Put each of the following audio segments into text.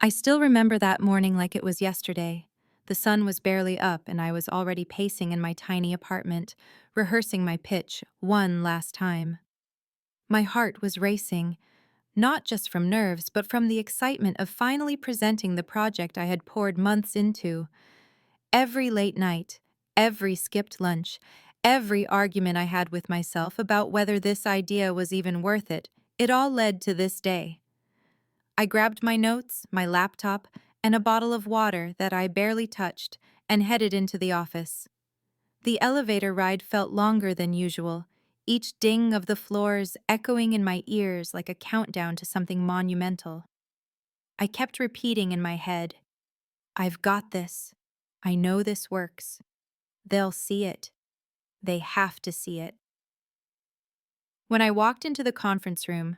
I still remember that morning like it was yesterday. The sun was barely up, and I was already pacing in my tiny apartment, rehearsing my pitch one last time. My heart was racing, not just from nerves, but from the excitement of finally presenting the project I had poured months into. Every late night, every skipped lunch, every argument I had with myself about whether this idea was even worth it, it all led to this day. I grabbed my notes, my laptop, and a bottle of water that I barely touched and headed into the office. The elevator ride felt longer than usual, each ding of the floors echoing in my ears like a countdown to something monumental. I kept repeating in my head, "I've got this. I know this works. They'll see it. They have to see it." When I walked into the conference room,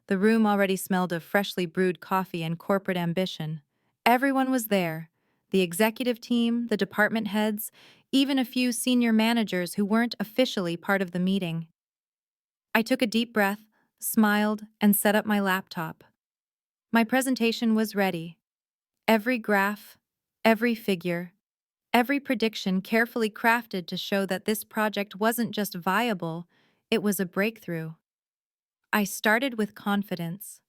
the room already smelled of freshly brewed coffee and corporate ambition. Everyone was there: the executive team, the department heads, even a few senior managers who weren't officially part of the meeting. I took a deep breath, smiled, and set up my laptop. My presentation was ready. Every graph, every figure, every prediction carefully crafted to show that this project wasn't just viable, it was a breakthrough. I started with confidence.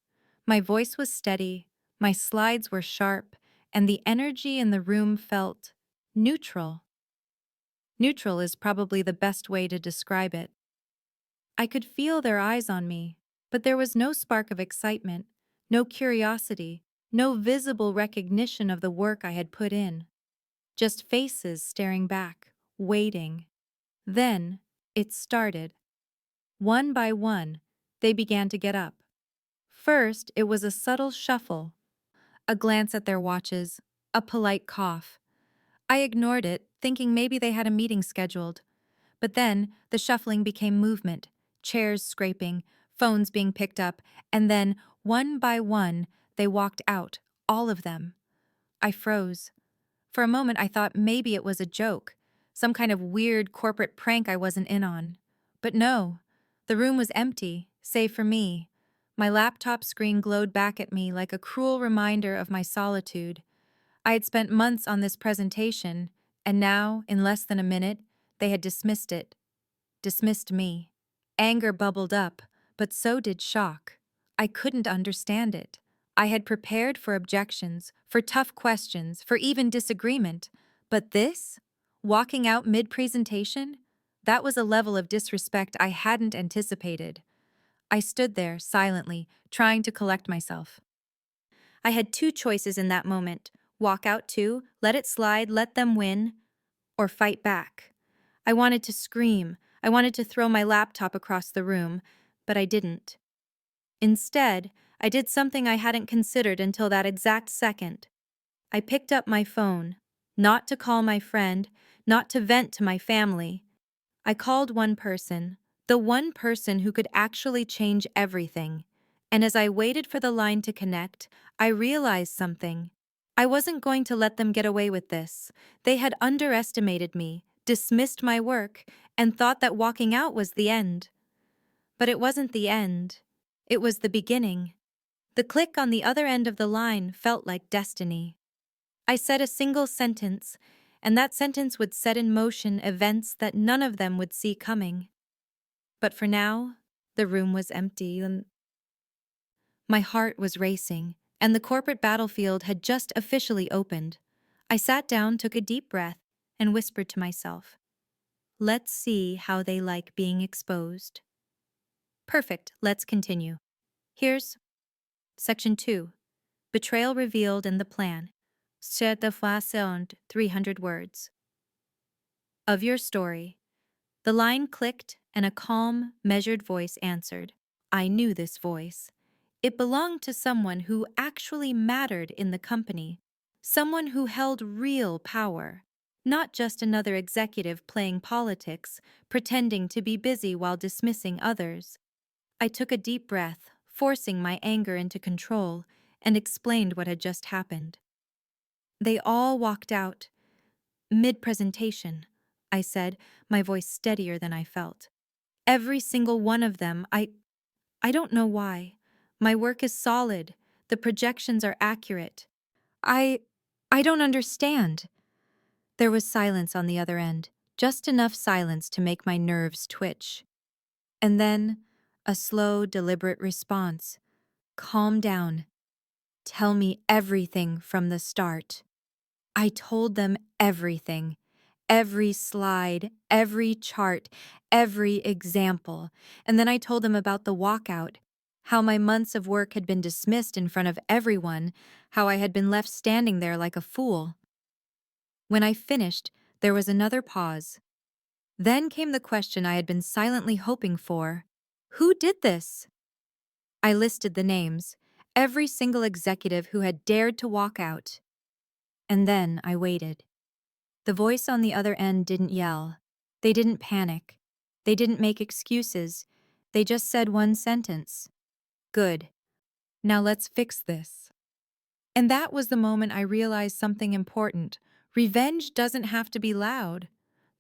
My voice was steady, my slides were sharp, and the energy in the room felt neutral. Neutral is probably the best way to describe it. I could feel their eyes on me, but there was no spark of excitement, no curiosity, no visible recognition of the work I had put in. Just faces staring back, waiting. Then, it started. One by one, they began to get up. First, it was a subtle shuffle, a glance at their watches, a polite cough. I ignored it, thinking maybe they had a meeting scheduled. But then, the shuffling became movement, chairs scraping, phones being picked up, and then, one by one, they walked out, all of them. I froze. For a moment, I thought maybe it was a joke, some kind of weird corporate prank I wasn't in on. But no, the room was empty, save for me. My laptop screen glowed back at me like a cruel reminder of my solitude. I had spent months on this presentation, and now, in less than a minute, they had dismissed it. Dismissed me. Anger bubbled up, but so did shock. I couldn't understand it. I had prepared for objections, for tough questions, for even disagreement. But this? Walking out mid-presentation? That was a level of disrespect I hadn't anticipated. I stood there, silently, trying to collect myself. I had two choices in that moment: walk out too, let it slide, let them win, or fight back. I wanted to scream. I wanted to throw my laptop across the room, but I didn't. Instead, I did something I hadn't considered until that exact second. I picked up my phone, not to call my friend, not to vent to my family. I called one person, the one person who could actually change everything. And as I waited for the line to connect, I realized something. I wasn't going to let them get away with this. They had underestimated me, dismissed my work, and thought that walking out was the end. But it wasn't the end. It was the beginning. The click on the other end of the line felt like destiny. I said a single sentence, and that sentence would set in motion events that none of them would see coming. But for now, the room was empty, and my heart was racing, and the corporate battlefield had just officially opened. I sat down, took a deep breath, and whispered to myself, "Let's see how they like being exposed." Perfect, let's continue. Here's Section 2. Betrayal revealed in the plan. C'est de façon 300 words. Of your story. The line clicked, and a calm, measured voice answered. I knew this voice. It belonged to someone who actually mattered in the company, someone who held real power, not just another executive playing politics, pretending to be busy while dismissing others. I took a deep breath, forcing my anger into control, and explained what had just happened. They all walked out. Mid-presentation, I said, my voice steadier than I felt. Every single one of them. I don't know why. My work is solid. The projections are accurate. I. I don't understand. There was silence on the other end, just enough silence to make my nerves twitch. And then, a slow, deliberate response. Calm down. Tell me everything from the start. I told them everything. Every slide, every chart, every example. And then I told them about the walkout, how my months of work had been dismissed in front of everyone, how I had been left standing there like a fool. When I finished, there was another pause. Then came the question I had been silently hoping for. Who did this? I listed the names, every single executive who had dared to walk out. And then I waited. The voice on the other end didn't yell. They didn't panic. They didn't make excuses. They just said one sentence. Good. Now let's fix this. And that was the moment I realized something important. Revenge doesn't have to be loud.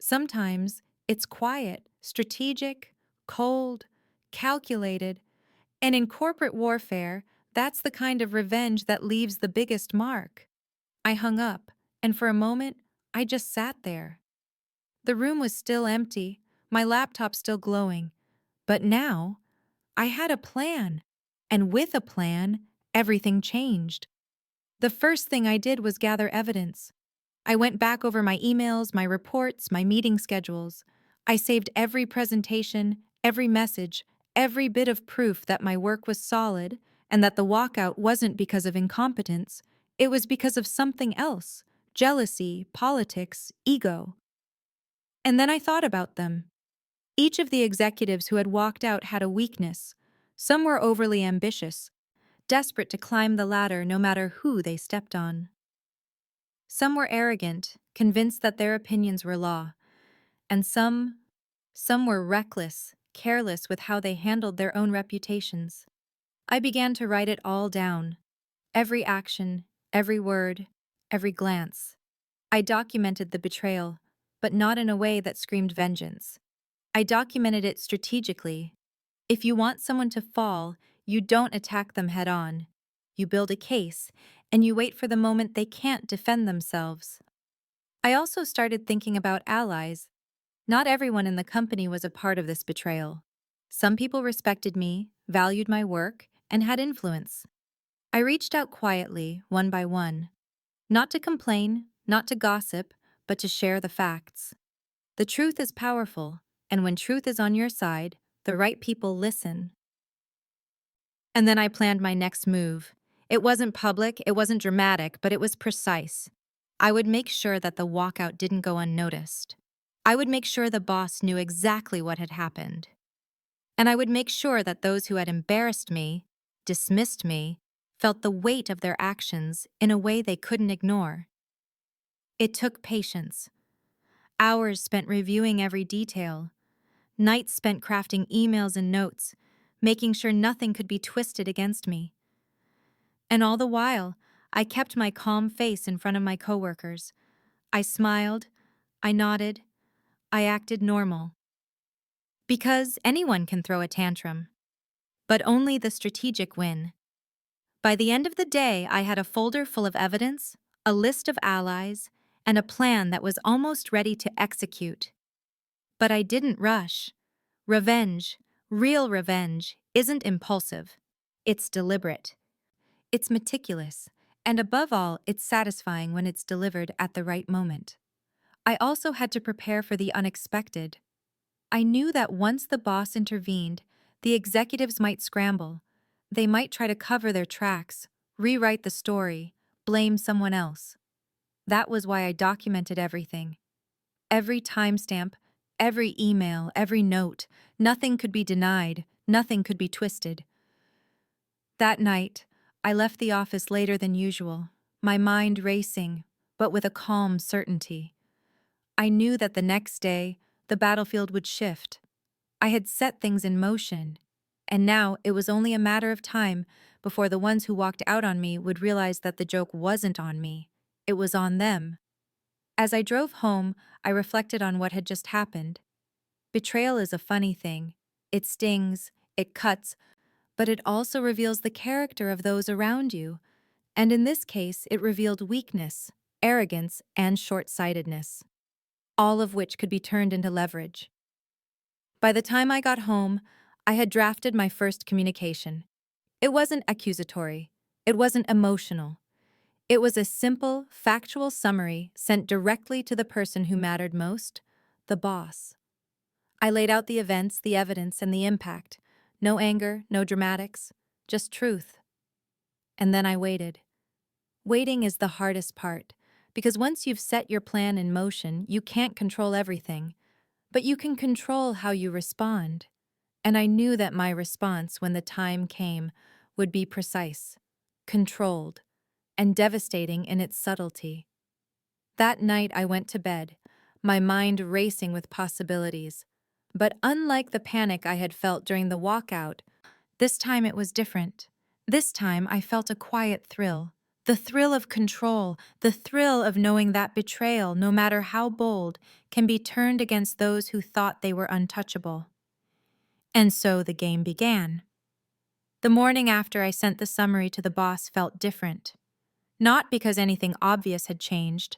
Sometimes it's quiet, strategic, cold, calculated. And in corporate warfare, that's the kind of revenge that leaves the biggest mark. I hung up, and for a moment, I just sat there. The room was still empty, my laptop still glowing. But now, I had a plan. And with a plan, everything changed. The first thing I did was gather evidence. I went back over my emails, my reports, my meeting schedules. I saved every presentation, every message, every bit of proof that my work was solid and that the walkout wasn't because of incompetence. It was because of something else: jealousy, politics, ego. And then I thought about them. Each of the executives who had walked out had a weakness. Some were overly ambitious, desperate to climb the ladder no matter who they stepped on. Some were arrogant, convinced that their opinions were law. And some were reckless, careless with how they handled their own reputations. I began to write it all down. Every action, every word, every glance. I documented the betrayal, but not in a way that screamed vengeance. I documented it strategically. If you want someone to fall, you don't attack them head on. You build a case, and you wait for the moment they can't defend themselves. I also started thinking about allies. Not everyone in the company was a part of this betrayal. Some people respected me, valued my work, and had influence. I reached out quietly, one by one. Not to complain, not to gossip, but to share the facts. The truth is powerful, and when truth is on your side, the right people listen. And then I planned my next move. It wasn't public, it wasn't dramatic, but it was precise. I would make sure that the walkout didn't go unnoticed. I would make sure the boss knew exactly what had happened. And I would make sure that those who had embarrassed me, dismissed me, felt the weight of their actions in a way they couldn't ignore. It took patience. Hours spent reviewing every detail. Nights spent crafting emails and notes, making sure nothing could be twisted against me. And all the while, I kept my calm face in front of my coworkers. I smiled, I nodded, I acted normal. Because anyone can throw a tantrum, but only the strategic win. By the end of the day, I had a folder full of evidence, a list of allies, and a plan that was almost ready to execute. But I didn't rush. Revenge, real revenge, isn't impulsive. It's deliberate. It's meticulous. And above all, it's satisfying when it's delivered at the right moment. I also had to prepare for the unexpected. I knew that once the boss intervened, the executives might scramble. They might try to cover their tracks, rewrite the story, blame someone else. That was why I documented everything. Every timestamp, every email, every note. Nothing could be denied, nothing could be twisted. That night, I left the office later than usual, my mind racing, but with a calm certainty. I knew that the next day, the battlefield would shift. I had set things in motion, and now it was only a matter of time before the ones who walked out on me would realize that the joke wasn't on me. It was on them. As I drove home, I reflected on what had just happened. Betrayal is a funny thing. It stings, it cuts, but it also reveals the character of those around you. And in this case, it revealed weakness, arrogance, and short-sightedness, all of which could be turned into leverage. By the time I got home, I had drafted my first communication. It wasn't accusatory. It wasn't emotional. It was a simple, factual summary sent directly to the person who mattered most, the boss. I laid out the events, the evidence, and the impact. No anger, no dramatics, just truth. And then I waited. Waiting is the hardest part, because once you've set your plan in motion, you can't control everything, but you can control how you respond. And I knew that my response, when the time came, would be precise, controlled, and devastating in its subtlety. That night I went to bed, my mind racing with possibilities. But unlike the panic I had felt during the walkout, this time it was different. This time I felt a quiet thrill. The thrill of control, the thrill of knowing that betrayal, no matter how bold, can be turned against those who thought they were untouchable. And so the game began. The morning after I sent the summary to the boss felt different. Not because anything obvious had changed.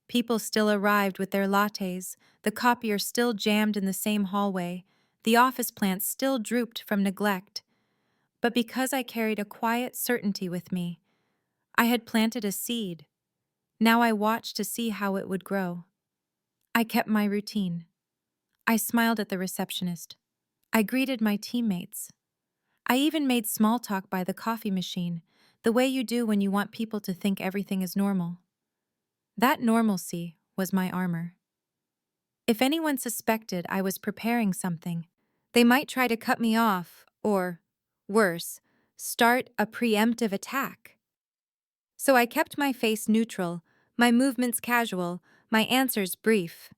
People still arrived with their lattes, the copier still jammed in the same hallway, the office plants still drooped from neglect. But because I carried a quiet certainty with me, I had planted a seed. Now I watched to see how it would grow. I kept my routine. I smiled at the receptionist. I greeted my teammates. I even made small talk by the coffee machine, the way you do when you want people to think everything is normal. That normalcy was my armor. If anyone suspected I was preparing something, they might try to cut me off or, worse, start a preemptive attack. So I kept my face neutral, my movements casual, my answers brief.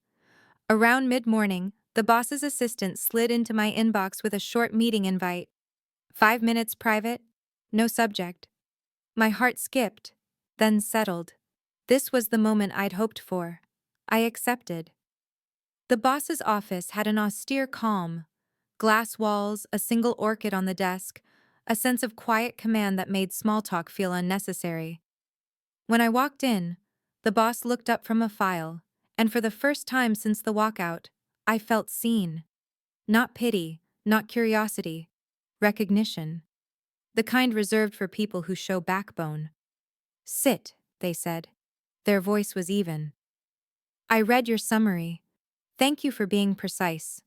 Around mid-morning, the boss's assistant slid into my inbox with a short meeting invite. 5 minutes private, no subject. My heart skipped, then settled. This was the moment I'd hoped for. I accepted. The boss's office had an austere calm. Glass walls, a single orchid on the desk, a sense of quiet command that made small talk feel unnecessary. When I walked in, the boss looked up from a file, and for the first time since the walkout, I felt seen. Not pity, not curiosity, recognition. The kind reserved for people who show backbone. "Sit," they said. Their voice was even. "I read your summary. Thank you for being precise."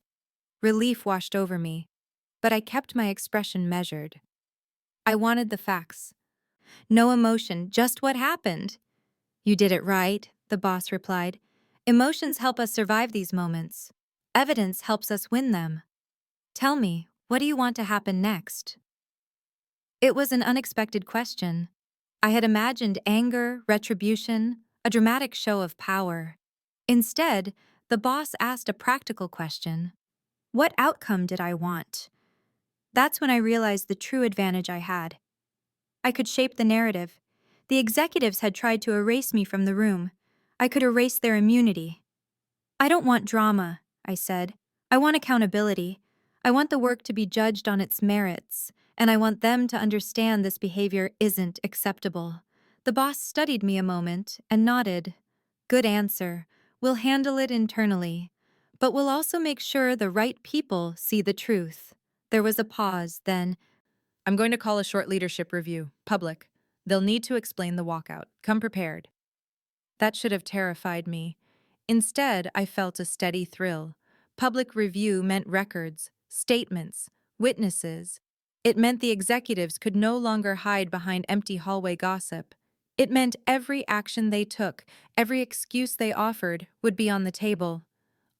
Relief washed over me, but I kept my expression measured. I wanted the facts. No emotion, just what happened. "You did it right," the boss replied. "Emotions help us survive these moments. Evidence helps us win them. Tell me, what do you want to happen next?" It was an unexpected question. I had imagined anger, retribution, a dramatic show of power. Instead, the boss asked a practical question. What outcome did I want? That's when I realized the true advantage I had. I could shape the narrative. The executives had tried to erase me from the room. I could erase their immunity. "I don't want drama," I said. "I want accountability. I want the work to be judged on its merits, and I want them to understand this behavior isn't acceptable." The boss studied me a moment and nodded. "Good answer. We'll handle it internally. But we'll also make sure the right people see the truth." There was a pause, then, "I'm going to call a short leadership review, public. They'll need to explain the walkout. Come prepared." That should have terrified me. Instead, I felt a steady thrill. Public review meant records, statements, witnesses. It meant the executives could no longer hide behind empty hallway gossip. It meant every action they took, every excuse they offered, would be on the table.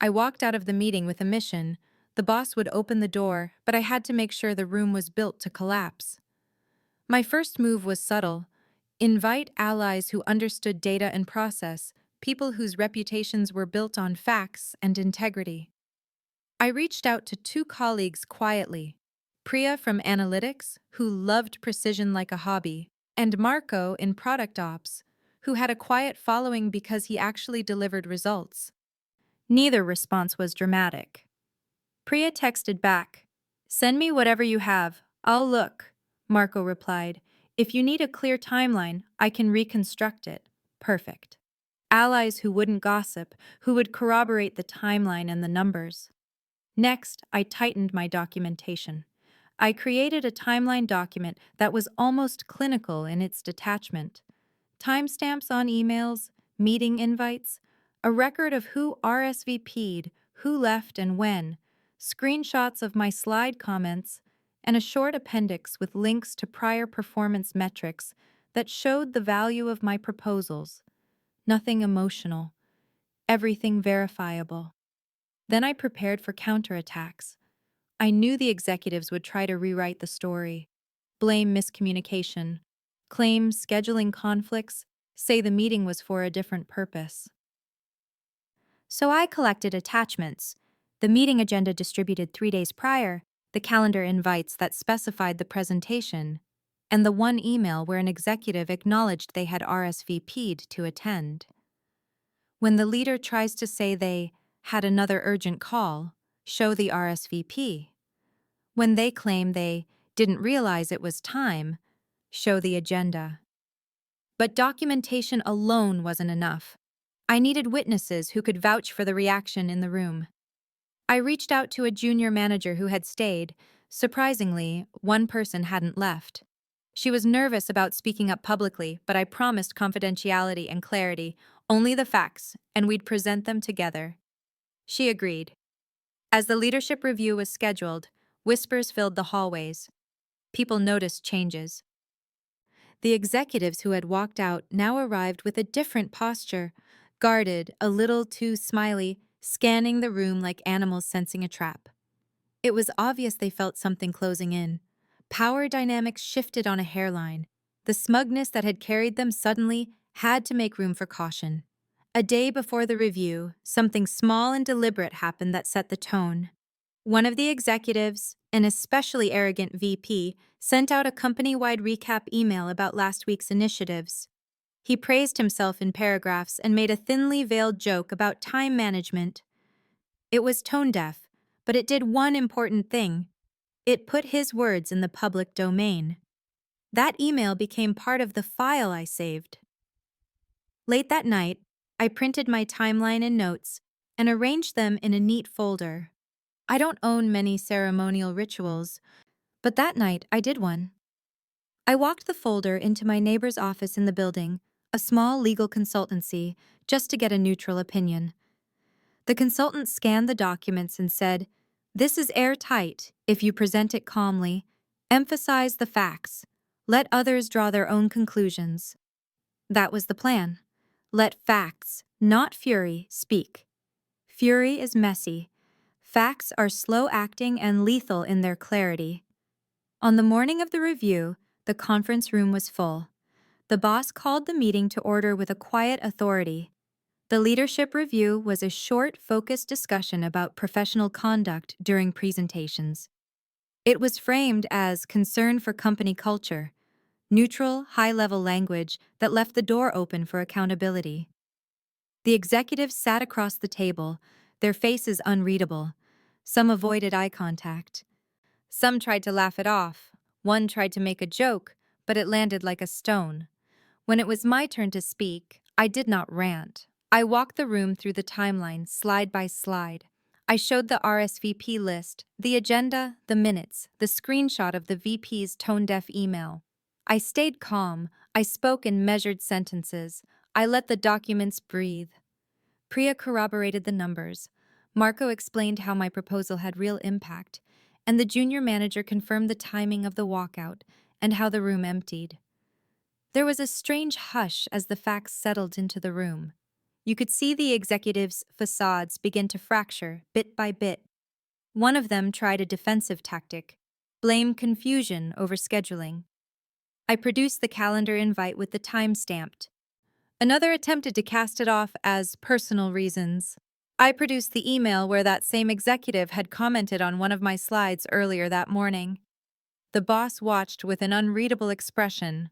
I walked out of the meeting with a mission. The boss would open the door, but I had to make sure the room was built to collapse. My first move was subtle. Invite allies who understood data and process, people whose reputations were built on facts and integrity. I reached out to 2 colleagues quietly, Priya from analytics, who loved precision like a hobby, and Marco in product ops, who had a quiet following because he actually delivered results. Neither response was dramatic. Priya texted back, "Send me whatever you have. I'll look," Marco replied. If you need a clear timeline, I can reconstruct it. Perfect. Allies who wouldn't gossip, who would corroborate the timeline and the numbers. Next, I tightened my documentation. I created a timeline document that was almost clinical in its detachment. Timestamps on emails, meeting invites, a record of who RSVP'd, who left and when, screenshots of my slide comments, and a short appendix with links to prior performance metrics that showed the value of my proposals. Nothing emotional, everything verifiable. Then I prepared for counterattacks. I knew the executives would try to rewrite the story, blame miscommunication, claim scheduling conflicts, say the meeting was for a different purpose. So I collected attachments, the meeting agenda distributed 3 days prior, the calendar invites that specified the presentation, and the one email where an executive acknowledged they had RSVP'd to attend. When the leader tries to say they had another urgent call, show the RSVP. When they claim they didn't realize it was time, show the agenda. But documentation alone wasn't enough. I needed witnesses who could vouch for the reaction in the room. I reached out to a junior manager who had stayed. Surprisingly, one person hadn't left. She was nervous about speaking up publicly, but I promised confidentiality and clarity, only the facts, and we'd present them together. She agreed. As the leadership review was scheduled, whispers filled the hallways. People noticed changes. The executives who had walked out now arrived with a different posture, guarded, a little too smiley, scanning the room like animals sensing a trap. It was obvious they felt something closing in. Power dynamics shifted on a hairline. The smugness that had carried them suddenly had to make room for caution. A day before the review, something small and deliberate happened that set the tone. One of the executives, an especially arrogant VP, sent out a company-wide recap email about last week's initiatives. He praised himself in paragraphs and made a thinly veiled joke about time management. It was tone-deaf, but it did one important thing. It put his words in the public domain. That email became part of the file I saved. Late that night, I printed my timeline and notes and arranged them in a neat folder. I don't own many ceremonial rituals, but that night I did one. I walked the folder into my neighbor's office in the building, a small legal consultancy, just to get a neutral opinion. The consultant scanned the documents and said, "This is airtight if you present it calmly. Emphasize the facts. Let others draw their own conclusions." That was the plan. Let facts, not fury, speak. Fury is messy. Facts are slow-acting and lethal in their clarity. On the morning of the review, the conference room was full. The boss called the meeting to order with a quiet authority. The leadership review was a short, focused discussion about professional conduct during presentations. It was framed as concern for company culture, neutral, high-level language that left the door open for accountability. The executives sat across the table, their faces unreadable. Some avoided eye contact. Some tried to laugh it off. One tried to make a joke, but it landed like a stone. When it was my turn to speak, I did not rant. I walked the room through the timeline, slide by slide. I showed the RSVP list, the agenda, the minutes, the screenshot of the VP's tone-deaf email. I stayed calm. I spoke in measured sentences. I let the documents breathe. Priya corroborated the numbers. Marco explained how my proposal had real impact, and the junior manager confirmed the timing of the walkout and how the room emptied. There was a strange hush as the facts settled into the room. You could see the executives' facades begin to fracture, bit by bit. One of them tried a defensive tactic, blame confusion over scheduling. I produced the calendar invite with the time stamped. Another attempted to cast it off as personal reasons. I produced the email where that same executive had commented on one of my slides earlier that morning. The boss watched with an unreadable expression.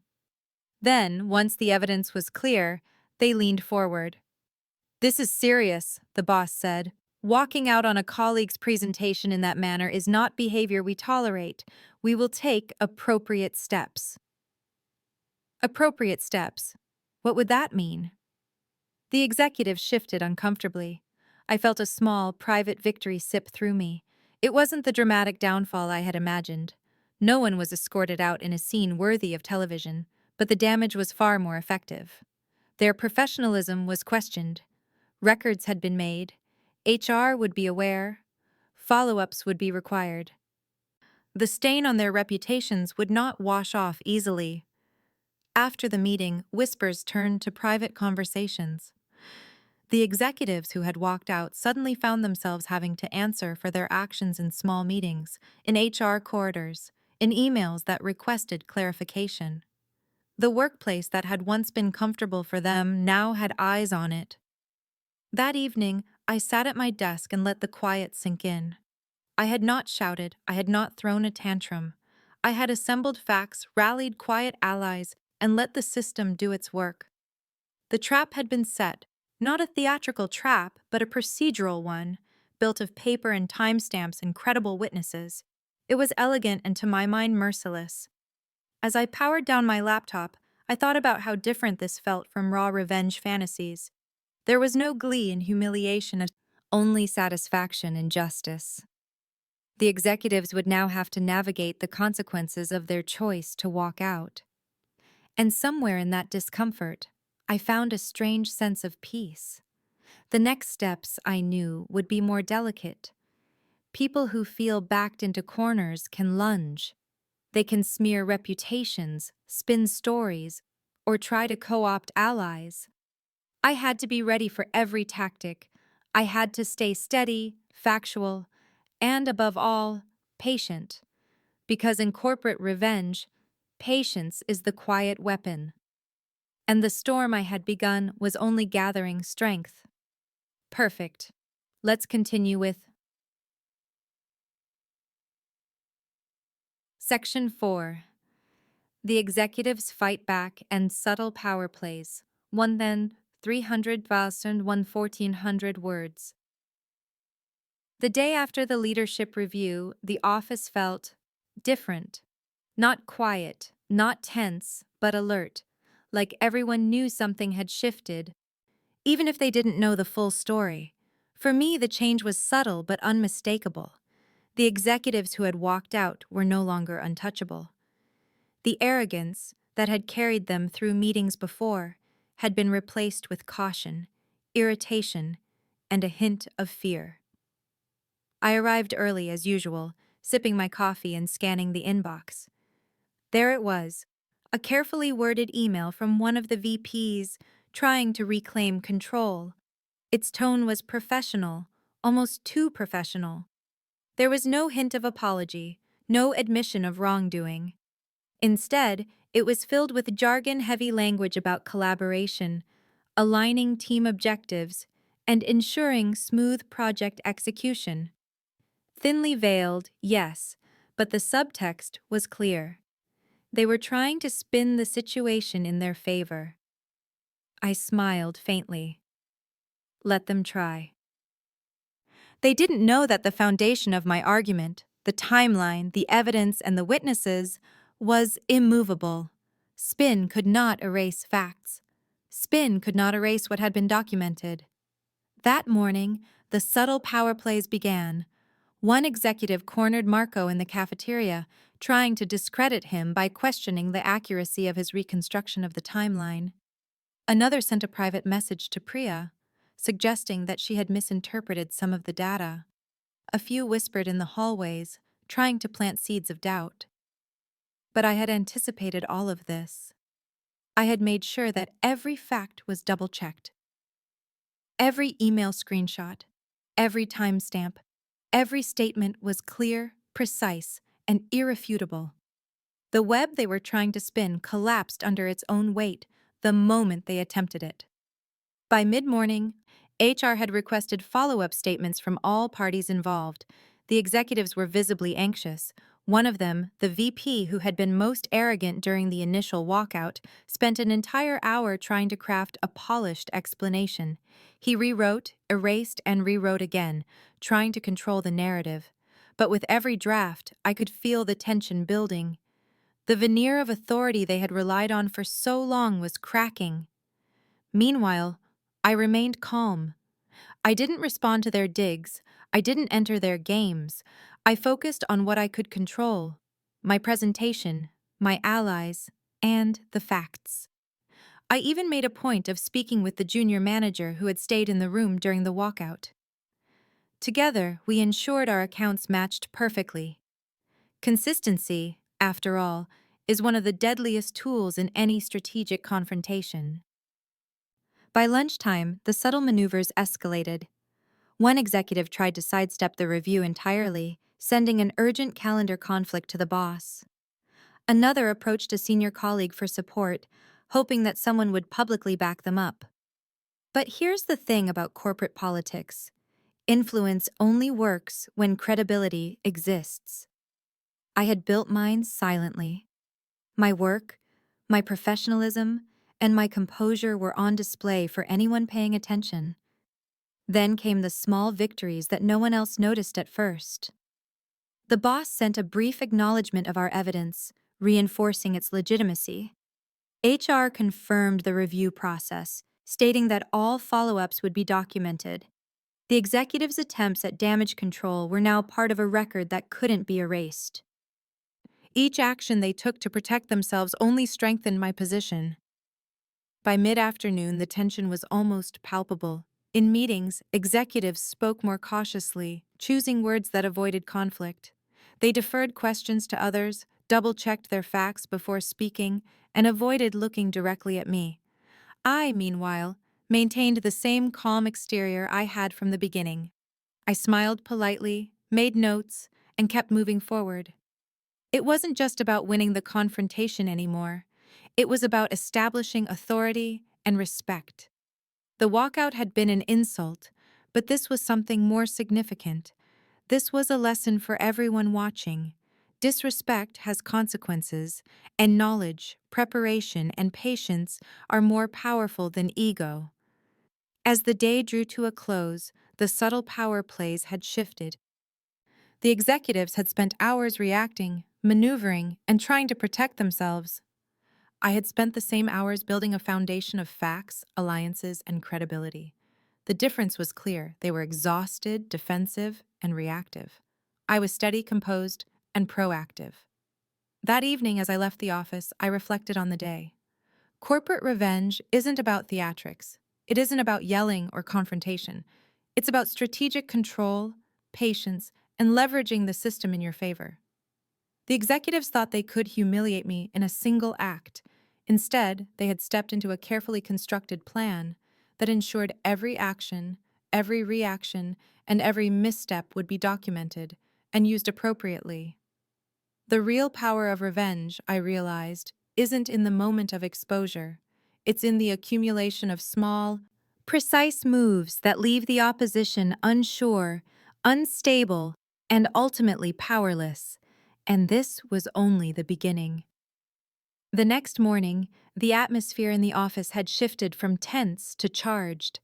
Then, once the evidence was clear, they leaned forward. "This is serious," the boss said. "Walking out on a colleague's presentation in that manner is not behavior we tolerate. We will take appropriate steps." Appropriate steps. What would that mean? The executive shifted uncomfortably. I felt a small, private victory sip through me. It wasn't the dramatic downfall I had imagined. No one was escorted out in a scene worthy of television, but the damage was far more effective. Their professionalism was questioned. Records had been made. HR would be aware. Follow-ups would be required. The stain on their reputations would not wash off easily. After the meeting, whispers turned to private conversations. The executives who had walked out suddenly found themselves having to answer for their actions in small meetings, in HR corridors, in emails that requested clarification. The workplace that had once been comfortable for them now had eyes on it. That evening, I sat at my desk and let the quiet sink in. I had not shouted, I had not thrown a tantrum. I had assembled facts, rallied quiet allies, and let the system do its work. The trap had been set, not a theatrical trap, but a procedural one, built of paper and timestamps and credible witnesses. It was elegant and to my mind merciless. As I powered down my laptop, I thought about how different this felt from raw revenge fantasies. There was no glee in humiliation, only satisfaction in justice. The executives would now have to navigate the consequences of their choice to walk out. And somewhere in that discomfort, I found a strange sense of peace. The next steps, I knew, would be more delicate. People who feel backed into corners can lunge. They can smear reputations, spin stories, or try to co-opt allies. I had to be ready for every tactic. I had to stay steady, factual, and above all, patient. Because in corporate revenge, patience is the quiet weapon. And the storm I had begun was only gathering strength. Perfect. Let's continue with Section 4. The executives fight back and subtle power plays. 1 then 300,000 1,400 words. The day after the leadership review, the office felt different. Not quiet, not tense, but alert, like everyone knew something had shifted, even if they didn't know the full story. For me, the change was subtle but unmistakable. The executives who had walked out were no longer untouchable. The arrogance that had carried them through meetings before had been replaced with caution, irritation, and a hint of fear. I arrived early as usual, sipping my coffee and scanning the inbox. There it was, a carefully worded email from one of the VPs trying to reclaim control. Its tone was professional, almost too professional. There was no hint of apology, no admission of wrongdoing. Instead, it was filled with jargon-heavy language about collaboration, aligning team objectives, and ensuring smooth project execution. Thinly veiled, yes, but the subtext was clear. They were trying to spin the situation in their favor. I smiled faintly. Let them try. They didn't know that the foundation of my argument, the timeline, the evidence, and the witnesses, was immovable. Spin could not erase facts. Spin could not erase what had been documented. That morning, the subtle power plays began. One executive cornered Marco in the cafeteria, trying to discredit him by questioning the accuracy of his reconstruction of the timeline. Another sent a private message to Priya, suggesting that she had misinterpreted some of the data. A few whispered in the hallways, trying to plant seeds of doubt. But I had anticipated all of this. I had made sure that every fact was double-checked. Every email screenshot, every timestamp, every statement was clear, precise, and irrefutable. The web they were trying to spin collapsed under its own weight the moment they attempted it. By mid-morning, HR had requested follow-up statements from all parties involved. The executives were visibly anxious. One of them, the VP who had been most arrogant during the initial walkout, spent an entire hour trying to craft a polished explanation. He rewrote, erased, and rewrote again, trying to control the narrative. But with every draft, I could feel the tension building. The veneer of authority they had relied on for so long was cracking. Meanwhile, I remained calm. I didn't respond to their digs. I didn't enter their games. I focused on what I could control: my presentation, my allies, and the facts. I even made a point of speaking with the junior manager who had stayed in the room during the walkout. Together, we ensured our accounts matched perfectly. Consistency, after all, is one of the deadliest tools in any strategic confrontation. By lunchtime, the subtle maneuvers escalated. One executive tried to sidestep the review entirely, sending an urgent calendar conflict to the boss. Another approached a senior colleague for support, hoping that someone would publicly back them up. But here's the thing about corporate politics: influence only works when credibility exists. I had built mine silently. My work, my professionalism, and my composure were on display for anyone paying attention. Then came the small victories that no one else noticed at first. The boss sent a brief acknowledgement of our evidence, reinforcing its legitimacy. HR confirmed the review process, stating that all follow-ups would be documented. The executive's attempts at damage control were now part of a record that couldn't be erased. Each action they took to protect themselves only strengthened my position. By mid-afternoon, the tension was almost palpable. In meetings, executives spoke more cautiously, choosing words that avoided conflict. They deferred questions to others, double-checked their facts before speaking, and avoided looking directly at me. I, meanwhile, maintained the same calm exterior I had from the beginning. I smiled politely, made notes, and kept moving forward. It wasn't just about winning the confrontation anymore. It was about establishing authority and respect. The walkout had been an insult, but this was something more significant. This was a lesson for everyone watching. Disrespect has consequences, and knowledge, preparation, and patience are more powerful than ego. As the day drew to a close, the subtle power plays had shifted. The executives had spent hours reacting, maneuvering, and trying to protect themselves. I had spent the same hours building a foundation of facts, alliances, and credibility. The difference was clear. They were exhausted, defensive, and reactive. I was steady, composed, and proactive. That evening, as I left the office, I reflected on the day. Corporate revenge isn't about theatrics. It isn't about yelling or confrontation. It's about strategic control, patience, and leveraging the system in your favor. The executives thought they could humiliate me in a single act. Instead, they had stepped into a carefully constructed plan that ensured every action, every reaction, and every misstep would be documented and used appropriately. The real power of revenge, I realized, isn't in the moment of exposure. It's in the accumulation of small, precise moves that leave the opposition unsure, unstable, and ultimately powerless. And this was only the beginning. The next morning, the atmosphere in the office had shifted from tense to charged.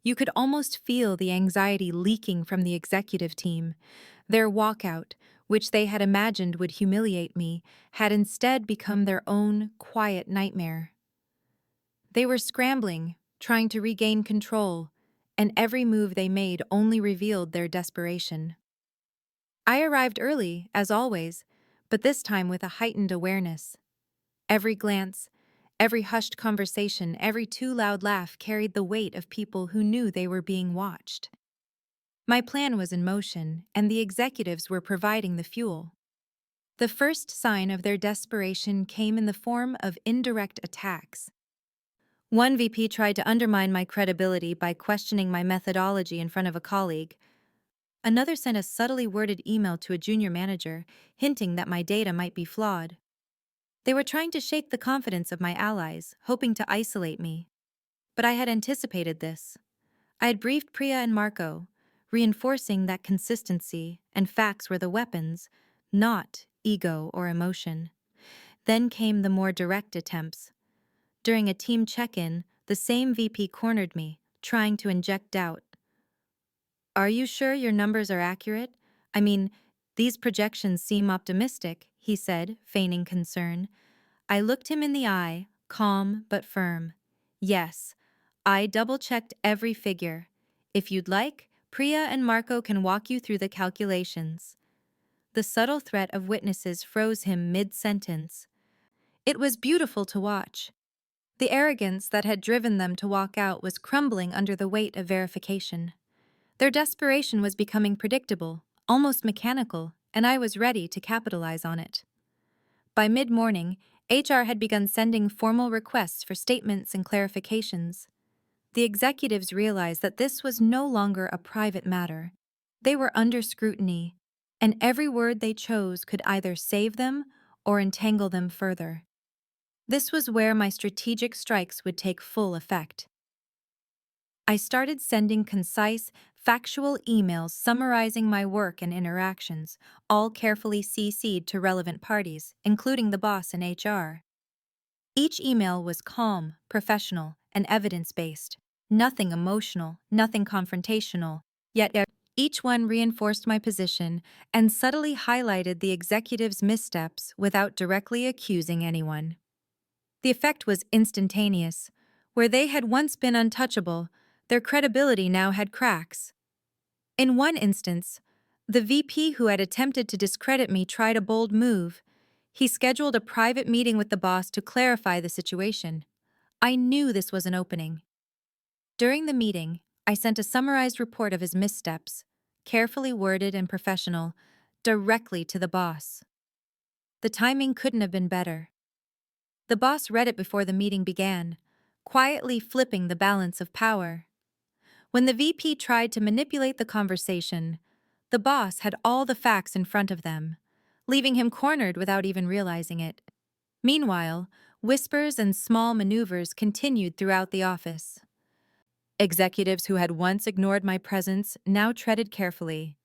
You could almost feel the anxiety leaking from the executive team. Their walkout, which they had imagined would humiliate me, had instead become their own quiet nightmare. They were scrambling, trying to regain control, and every move they made only revealed their desperation. I arrived early, as always, but this time with a heightened awareness. Every glance, every hushed conversation, every too loud laugh carried the weight of people who knew they were being watched. My plan was in motion, and the executives were providing the fuel. The first sign of their desperation came in the form of indirect attacks. One VP tried to undermine my credibility by questioning my methodology in front of a colleague. Another sent a subtly worded email to a junior manager, hinting that my data might be flawed. They were trying to shake the confidence of my allies, hoping to isolate me. But I had anticipated this. I had briefed Priya and Marco, reinforcing that consistency and facts were the weapons, not ego or emotion. Then came the more direct attempts. During a team check-in, the same VP cornered me, trying to inject doubt. "Are you sure your numbers are accurate? I mean, these projections seem optimistic," he said, feigning concern. I looked him in the eye, calm but firm. Yes, I double-checked every figure. If you'd like, Priya and Marco can walk you through the calculations. The subtle threat of witnesses froze him mid-sentence. It was beautiful to watch. The arrogance that had driven them to walk out was crumbling under the weight of verification. Their desperation was becoming predictable, almost mechanical, and I was ready to capitalize on it. By mid-morning, HR had begun sending formal requests for statements and clarifications. The executives realized that this was no longer a private matter. They were under scrutiny, and every word they chose could either save them or entangle them further. This was where my strategic strikes would take full effect. I started sending concise, factual emails summarizing my work and interactions, all carefully CC'd to relevant parties, including the boss and HR. Each email was calm, professional, and evidence-based. Nothing emotional, nothing confrontational, yet each one reinforced my position and subtly highlighted the executive's missteps without directly accusing anyone. The effect was instantaneous. Where they had once been untouchable, their credibility now had cracks. In one instance, the VP who had attempted to discredit me tried a bold move. He scheduled a private meeting with the boss to clarify the situation. I knew this was an opening. During the meeting, I sent a summarized report of his missteps, carefully worded and professional, directly to the boss. The timing couldn't have been better. The boss read it before the meeting began, quietly flipping the balance of power. When the VP tried to manipulate the conversation, the boss had all the facts in front of them, leaving him cornered without even realizing it. Meanwhile, whispers and small maneuvers continued throughout the office. Executives who had once ignored my presence now treaded carefully.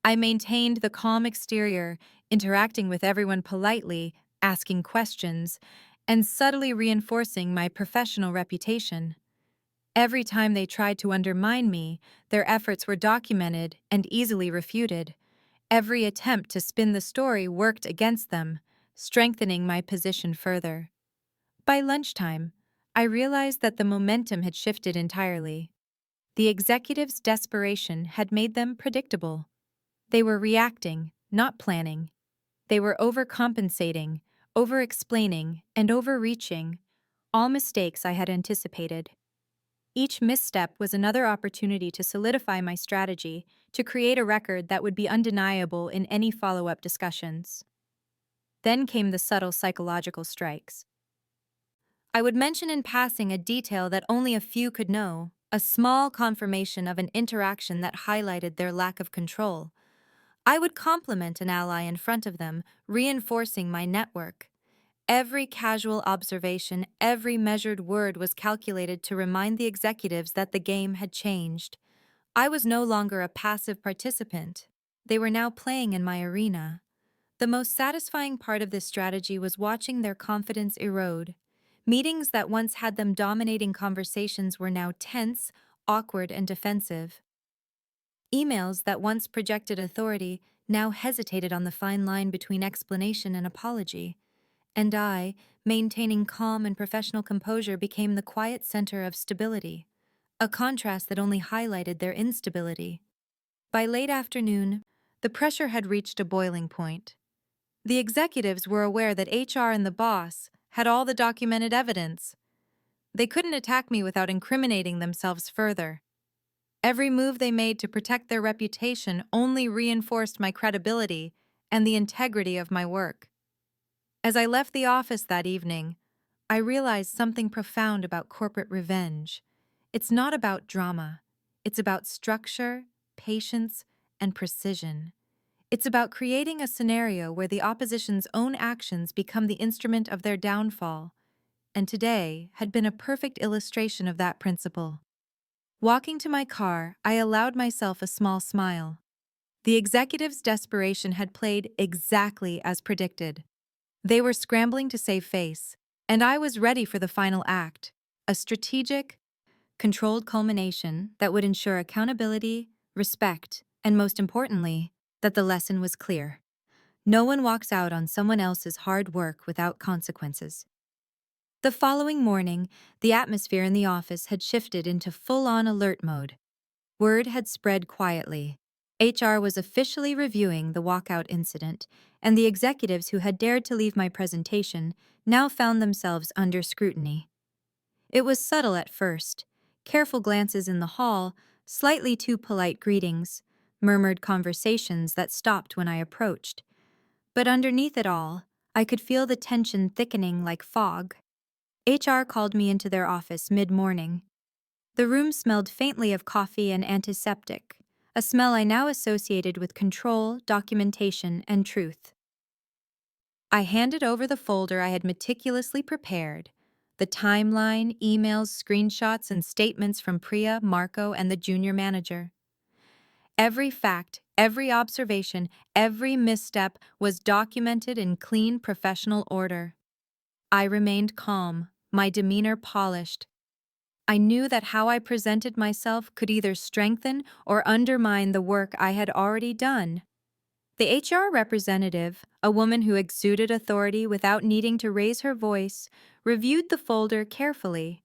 I maintained the calm exterior, interacting with everyone politely, asking questions, and subtly reinforcing my professional reputation. Every time they tried to undermine me, their efforts were documented and easily refuted. Every attempt to spin the story worked against them, strengthening my position further. By lunchtime, I realized that the momentum had shifted entirely. The executives' desperation had made them predictable. They were reacting, not planning. They were overcompensating, over-explaining, and overreaching, all mistakes I had anticipated. Each misstep was another opportunity to solidify my strategy, to create a record that would be undeniable in any follow-up discussions. Then came the subtle psychological strikes. I would mention in passing a detail that only a few could know, a small confirmation of an interaction that highlighted their lack of control. I would compliment an ally in front of them, reinforcing my network. Every casual observation, every measured word was calculated to remind the executives that the game had changed. I was no longer a passive participant. They were now playing in my arena. The most satisfying part of this strategy was watching their confidence erode. Meetings that once had them dominating conversations were now tense, awkward, and defensive. Emails that once projected authority now hesitated on the fine line between explanation and apology. And I, maintaining calm and professional composure, became the quiet center of stability, a contrast that only highlighted their instability. By late afternoon, the pressure had reached a boiling point. The executives were aware that HR and the boss had all the documented evidence. They couldn't attack me without incriminating themselves further. Every move they made to protect their reputation only reinforced my credibility and the integrity of my work. As I left the office that evening, I realized something profound about corporate revenge. It's not about drama. It's about structure, patience, and precision. It's about creating a scenario where the opposition's own actions become the instrument of their downfall. And today had been a perfect illustration of that principle. Walking to my car, I allowed myself a small smile. The executive's desperation had played exactly as predicted. They were scrambling to save face, and I was ready for the final act, a strategic, controlled culmination that would ensure accountability, respect, and most importantly, that the lesson was clear. No one walks out on someone else's hard work without consequences. The following morning, the atmosphere in the office had shifted into full-on alert mode. Word had spread quietly. HR was officially reviewing the walkout incident, and the executives who had dared to leave my presentation now found themselves under scrutiny. It was subtle at first. Careful glances in the hall, slightly too polite greetings, murmured conversations that stopped when I approached. But underneath it all, I could feel the tension thickening like fog. HR called me into their office mid-morning. The room smelled faintly of coffee and antiseptic, a smell I now associated with control, documentation, and truth. I handed over the folder I had meticulously prepared, the timeline, emails, screenshots, and statements from Priya, Marco, and the junior manager. Every fact, every observation, every misstep was documented in clean, professional order. I remained calm, my demeanor polished. I knew that how I presented myself could either strengthen or undermine the work I had already done. The HR representative, a woman who exuded authority without needing to raise her voice, reviewed the folder carefully.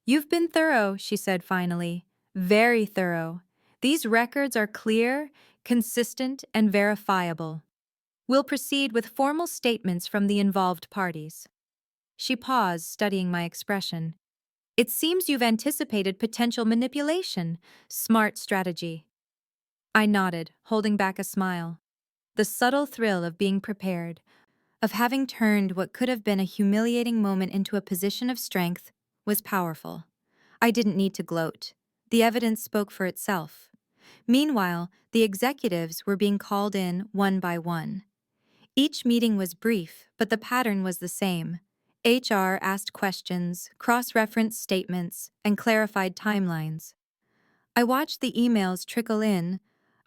"You've been thorough," she said finally. "Very thorough. These records are clear, consistent, and verifiable. We'll proceed with formal statements from the involved parties." She paused, studying my expression. "It seems you've anticipated potential manipulation. Smart strategy." I nodded, holding back a smile. The subtle thrill of being prepared, of having turned what could have been a humiliating moment into a position of strength, was powerful. I didn't need to gloat. The evidence spoke for itself. Meanwhile, the executives were being called in one by one. Each meeting was brief, but the pattern was the same. HR asked questions, cross-referenced statements, and clarified timelines. I watched the emails trickle in,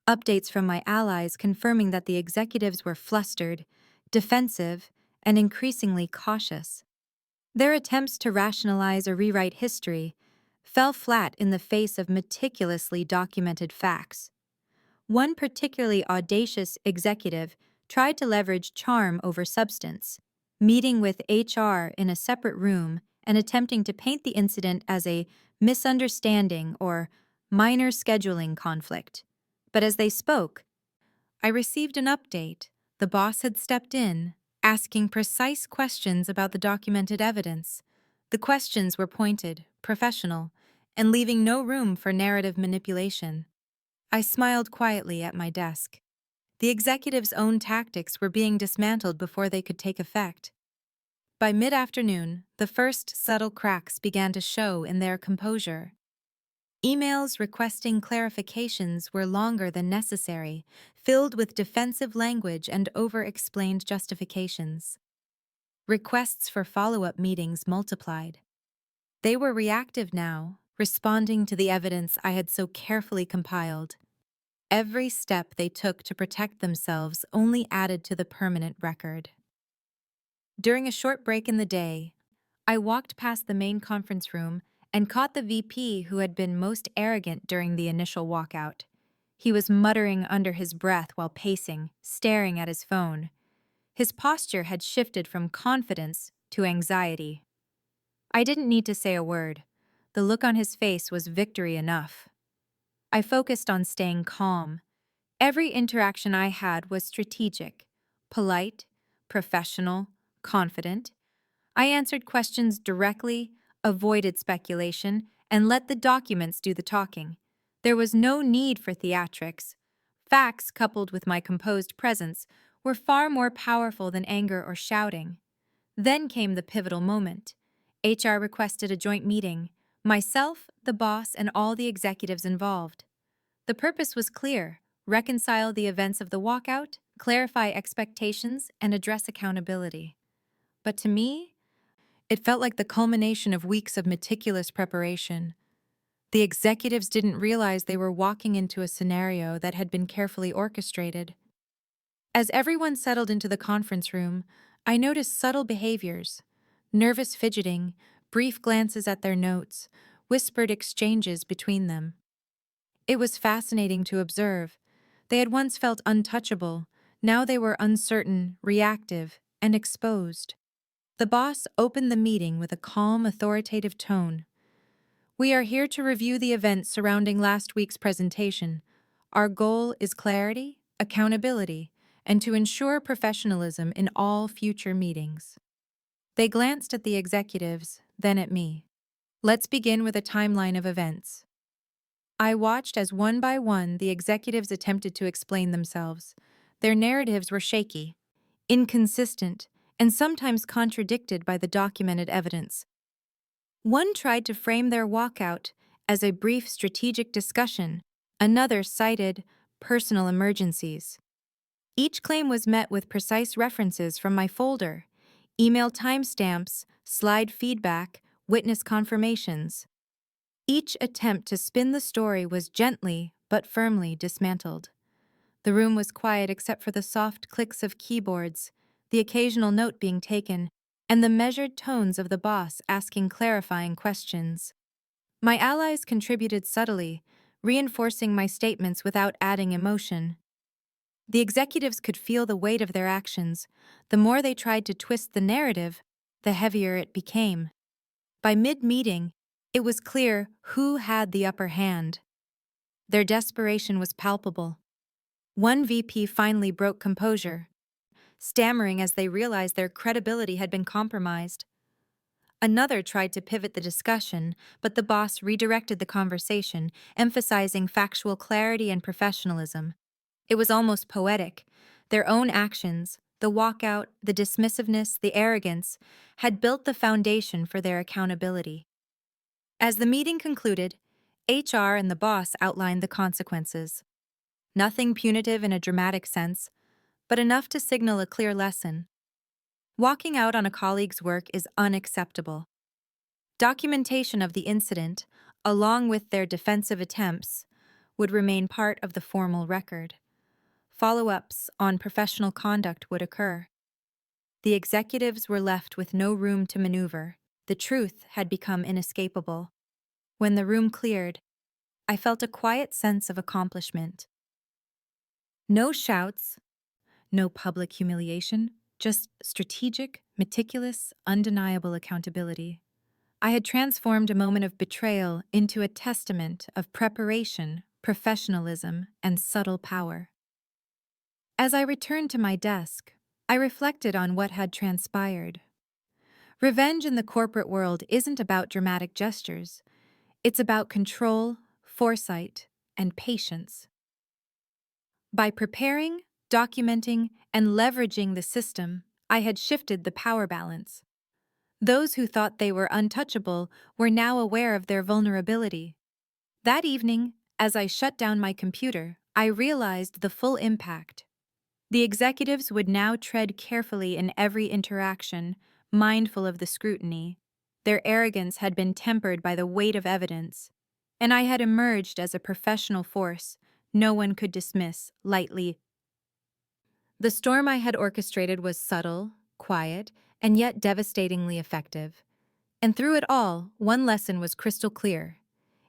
updates from my allies confirming that the executives were flustered, defensive, and increasingly cautious. Their attempts to rationalize or rewrite history fell flat in the face of meticulously documented facts. One particularly audacious executive tried to leverage charm over substance, meeting with HR in a separate room and attempting to paint the incident as a misunderstanding or minor scheduling conflict. But as they spoke, I received an update. The boss had stepped in, asking precise questions about the documented evidence. The questions were pointed, professional, and leaving no room for narrative manipulation. I smiled quietly at my desk. The executive's own tactics were being dismantled before they could take effect. By mid-afternoon, the first subtle cracks began to show in their composure. Emails requesting clarifications were longer than necessary, filled with defensive language and over-explained justifications. Requests for follow-up meetings multiplied. They were reactive now, responding to the evidence I had so carefully compiled. Every step they took to protect themselves only added to the permanent record. During a short break in the day, I walked past the main conference room and caught the VP who had been most arrogant during the initial walkout. He was muttering under his breath while pacing, staring at his phone. His posture had shifted from confidence to anxiety. I didn't need to say a word. The look on his face was victory enough. I focused on staying calm. Every interaction I had was strategic, polite, professional, confident. I answered questions directly, avoided speculation, and let the documents do the talking. There was no need for theatrics. Facts, coupled with my composed presence, were far more powerful than anger or shouting. Then came the pivotal moment. HR requested a joint meeting. Myself, the boss, and all the executives involved. The purpose was clear: reconcile the events of the walkout, clarify expectations, and address accountability. But to me, it felt like the culmination of weeks of meticulous preparation. The executives didn't realize they were walking into a scenario that had been carefully orchestrated. As everyone settled into the conference room, I noticed subtle behaviors: nervous fidgeting, brief glances at their notes, whispered exchanges between them. It was fascinating to observe. They had once felt untouchable. Now they were uncertain, reactive, and exposed. The boss opened the meeting with a calm, authoritative tone. "We are here to review the events surrounding last week's presentation. Our goal is clarity, accountability, and to ensure professionalism in all future meetings." They glanced at the executives, then at me. "Let's begin with a timeline of events." I watched as one by one the executives attempted to explain themselves. Their narratives were shaky, inconsistent, and sometimes contradicted by the documented evidence. One tried to frame their walkout as a brief strategic discussion, another cited personal emergencies. Each claim was met with precise references from my folder, email timestamps, slide feedback, witness confirmations. Each attempt to spin the story was gently but firmly dismantled. The room was quiet except for the soft clicks of keyboards, the occasional note being taken, and the measured tones of the boss asking clarifying questions. My allies contributed subtly, reinforcing my statements without adding emotion. The executives could feel the weight of their actions. The more they tried to twist the narrative, the heavier it became. By mid-meeting, it was clear who had the upper hand. Their desperation was palpable. One VP finally broke composure, stammering as they realized their credibility had been compromised. Another tried to pivot the discussion, but the boss redirected the conversation, emphasizing factual clarity and professionalism. It was almost poetic. Their own actions, the walkout, the dismissiveness, the arrogance, had built the foundation for their accountability. As the meeting concluded, HR and the boss outlined the consequences. Nothing punitive in a dramatic sense, but enough to signal a clear lesson. Walking out on a colleague's work is unacceptable. Documentation of the incident, along with their defensive attempts, would remain part of the formal record. Follow-ups on professional conduct would occur. The executives were left with no room to maneuver. The truth had become inescapable. When the room cleared, I felt a quiet sense of accomplishment. No shouts, no public humiliation, just strategic, meticulous, undeniable accountability. I had transformed a moment of betrayal into a testament of preparation, professionalism, and subtle power. As I returned to my desk, I reflected on what had transpired. Revenge in the corporate world isn't about dramatic gestures. It's about control, foresight, and patience. By preparing, documenting, and leveraging the system, I had shifted the power balance. Those who thought they were untouchable were now aware of their vulnerability. That evening, as I shut down my computer, I realized the full impact. The executives would now tread carefully in every interaction, mindful of the scrutiny. Their arrogance had been tempered by the weight of evidence, and I had emerged as a professional force no one could dismiss lightly. The storm I had orchestrated was subtle, quiet, and yet devastatingly effective. And through it all, one lesson was crystal clear.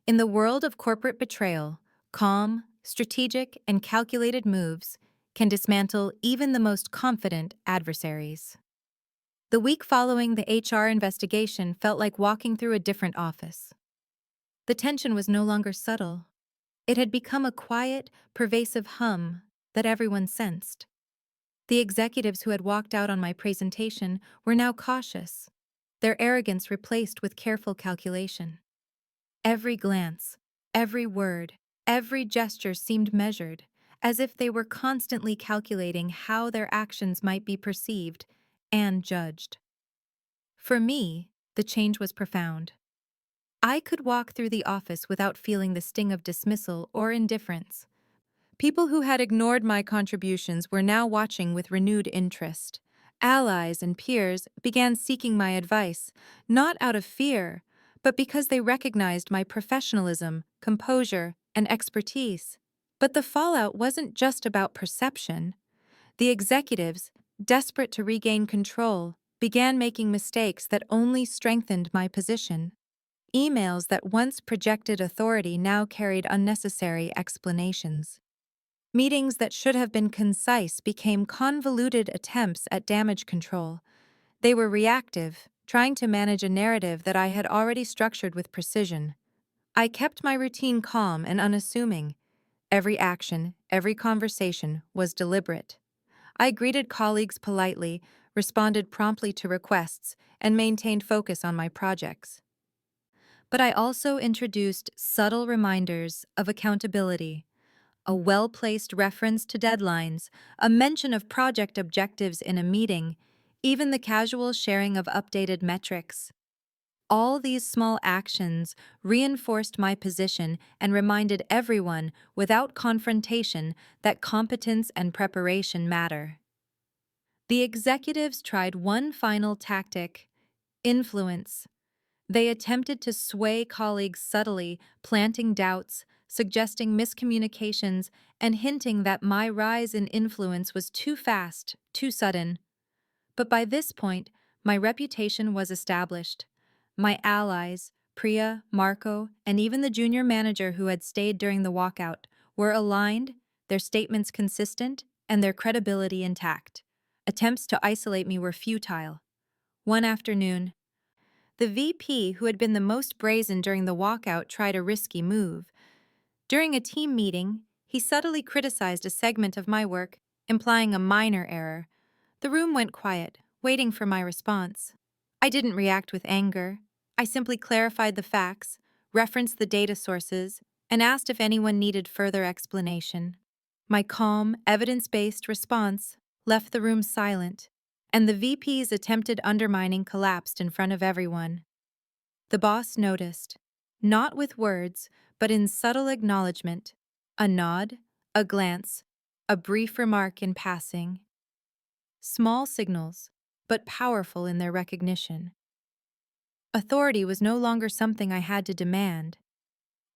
In the world of corporate betrayal, calm, strategic, and calculated moves can dismantle even the most confident adversaries. The week following the HR investigation felt like walking through a different office. The tension was no longer subtle. It had become a quiet, pervasive hum that everyone sensed. The executives who had walked out on my presentation were now cautious, their arrogance replaced with careful calculation. Every glance, every word, every gesture seemed measured, as if they were constantly calculating how their actions might be perceived and judged. For me, the change was profound. I could walk through the office without feeling the sting of dismissal or indifference. People who had ignored my contributions were now watching with renewed interest. Allies and peers began seeking my advice, not out of fear, but because they recognized my professionalism, composure, and expertise. But the fallout wasn't just about perception. The executives, desperate to regain control, began making mistakes that only strengthened my position. Emails that once projected authority now carried unnecessary explanations. Meetings that should have been concise became convoluted attempts at damage control. They were reactive, trying to manage a narrative that I had already structured with precision. I kept my routine calm and unassuming. Every action, every conversation was deliberate. I greeted colleagues politely, responded promptly to requests, and maintained focus on my projects. But I also introduced subtle reminders of accountability, a well-placed reference to deadlines, a mention of project objectives in a meeting, even the casual sharing of updated metrics. All these small actions reinforced my position and reminded everyone, without confrontation, that competence and preparation matter. The executives tried one final tactic: influence. They attempted to sway colleagues subtly, planting doubts, suggesting miscommunications, and hinting that my rise in influence was too fast, too sudden. But by this point, my reputation was established. My allies, Priya, Marco, and even the junior manager who had stayed during the walkout, were aligned, their statements consistent, and their credibility intact. Attempts to isolate me were futile. One afternoon, the VP, who had been the most brazen during the walkout, tried a risky move. During a team meeting, he subtly criticized a segment of my work, implying a minor error. The room went quiet, waiting for my response. I didn't react with anger. I simply clarified the facts, referenced the data sources, and asked if anyone needed further explanation. My calm, evidence-based response left the room silent, and the VP's attempted undermining collapsed in front of everyone. The boss noticed, not with words, but in subtle acknowledgement, a nod, a glance, a brief remark in passing. Small signals, but powerful in their recognition. Authority was no longer something I had to demand.